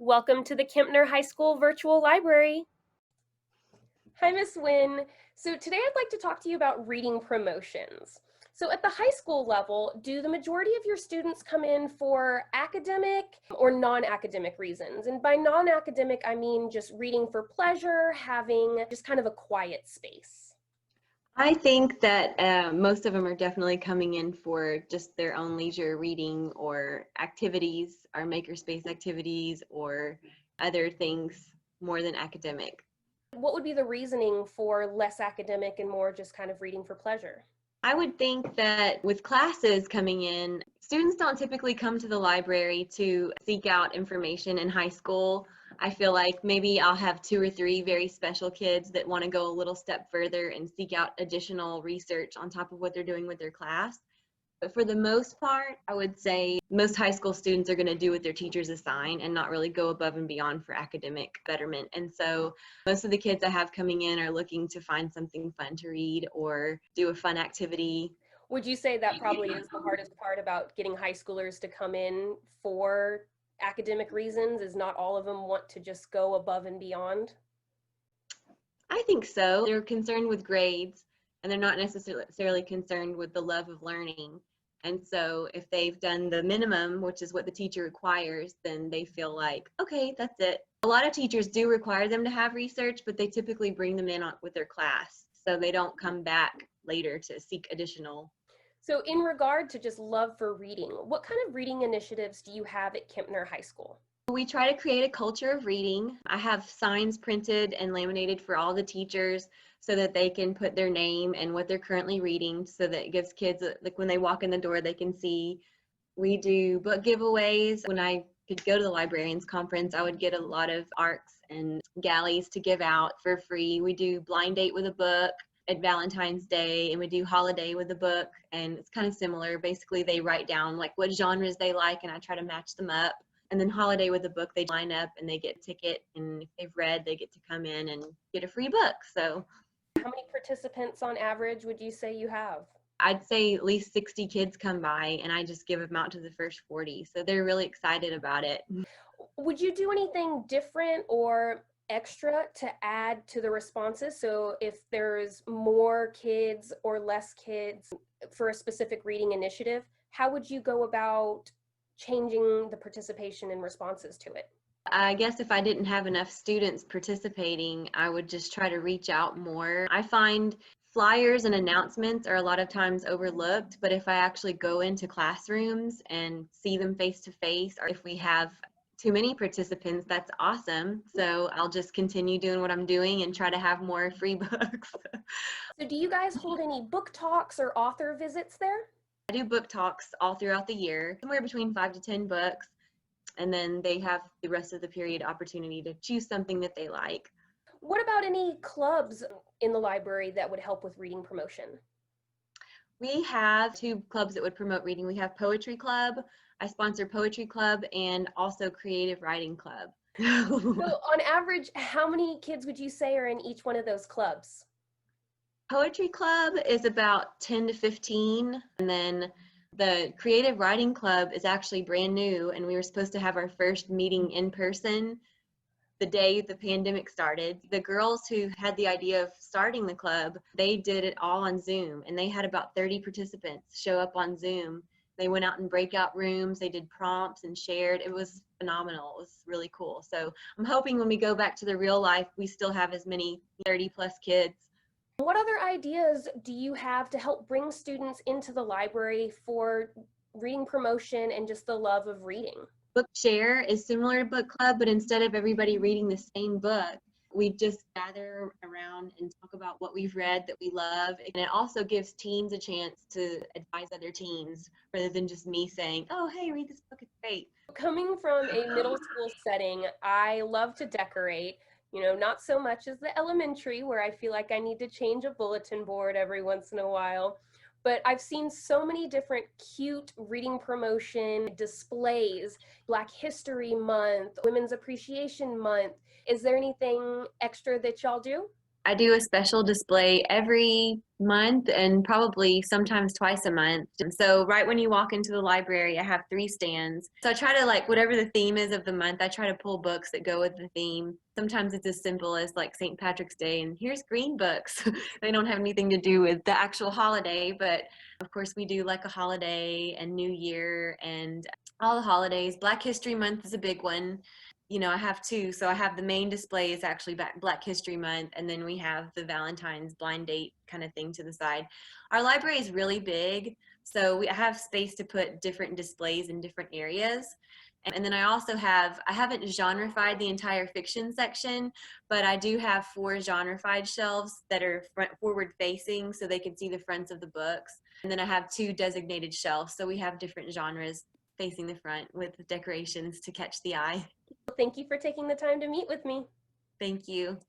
Welcome to the Kempner High School Virtual Library. Hi, Miss Wynn. So today I'd like to talk to you about reading promotions. So at the high school level, do the majority of your students come in for academic or non-academic reasons? And by non-academic, I mean just reading for pleasure, having just kind of a quiet space. I think that most of them are definitely coming in for just their own leisure reading or activities, or makerspace activities, or other things more than academic. What would be the reasoning for less academic and more just kind of reading for pleasure? I would think that with classes coming in, students don't typically come to the library to seek out information in high school. I feel like maybe I'll have two or three very special kids that want to go a little step further and seek out additional research on top of what they're doing with their class. But for the most part, I would say most high school students are going to do what their teachers assign and not really go above and beyond for academic betterment. And so most of the kids I have coming in are looking to find something fun to read or do a fun activity. Would you say that probably is the hardest part about getting high schoolers to come in for academic reasons, is not all of them want to just go above and beyond? I think so. They're concerned with grades and they're not necessarily concerned with the love of learning. And so if they've done the minimum, which is what the teacher requires, then they feel like, okay, that's it. A lot of teachers do require them to have research, but they typically bring them in with their class. So they don't come back later to seek additional. So in regard to just love for reading, what kind of reading initiatives do you have at Kempner High School? We try to create a culture of reading. I have signs printed and laminated for all the teachers so that they can put their name and what they're currently reading, so that it gives kids, like when they walk in the door, they can see. We do book giveaways. When I could go to the librarians conference, I would get a lot of ARCs and galleys to give out for free. We do blind date with a book at Valentine's Day, and we do holiday with a book, and it's kind of similar. Basically, they write down like what genres they like, and I try to match them up. And then holiday with a book, they line up and they get a ticket, and if they've read, they get to come in and get a free book. So How many participants on average would you say you have? I'd say at least 60 kids come by, and I just give them out to the first 40. So they're really excited about it. Would you do anything different or extra to add to the responses? So if there's more kids or less kids for a specific reading initiative, how would you go about changing the participation and responses to it? I guess if I didn't have enough students participating, I would just try to reach out more. I find flyers and announcements are a lot of times overlooked, but if I actually go into classrooms and see them face to face, or if we have too many participants, that's awesome. So I'll just continue doing what I'm doing and try to have more free books. So do you guys hold any book talks or author visits there? I do book talks all throughout the year, somewhere between 5 to 10 books, and then they have the rest of the period opportunity to choose something that they like. What about any clubs in the library that would help with reading promotion? We have two clubs that would promote reading. We have Poetry Club. I sponsor Poetry Club and also Creative Writing Club. So on average, how many kids would you say are in each one of those clubs? Poetry Club is about 10 to 15, and then the Creative Writing Club is actually brand new, and we were supposed to have our first meeting in person the day the pandemic started. The girls who had the idea of starting the club, they did it all on Zoom, and they had about 30 participants show up on Zoom. They went out in breakout rooms, they did prompts and shared. It was phenomenal. It was really cool. So I'm hoping when we go back to the real life, we still have as many 30 plus kids. What other ideas do you have to help bring students into the library for reading promotion and just the love of reading? Book Share is similar to Book Club, but instead of everybody reading the same book, we just gather around and talk about what we've read that we love. And it also gives teens a chance to advise other teens rather than just me saying, oh, hey, read this book, it's great. Coming from a middle school setting, I love to decorate. Not so much as the elementary, where I feel like I need to change a bulletin board every once in a while. But I've seen so many different cute reading promotion displays, Black History Month, Women's Appreciation Month. Is there anything extra that y'all do? I do a special display every month and probably sometimes twice a month. And so right when you walk into the library, I have 3 stands. So I try to like whatever the theme is of the month, I try to pull books that go with the theme. Sometimes it's as simple as like St. Patrick's Day and here's green books. They don't have anything to do with the actual holiday, but of course we do like a holiday and New Year and all the holidays. Black History Month is a big one. I have 2. So I have the main display is actually Black History Month, and then we have the Valentine's blind date kind of thing to the side. Our library is really big, so we have space to put different displays in different areas. And then I haven't genrefied the entire fiction section, but I do have 4 genrefied shelves that are forward facing so they can see the fronts of the books. And then I have 2 designated shelves, so we have different genres facing the front with decorations to catch the eye. Thank you for taking the time to meet with me. Thank you.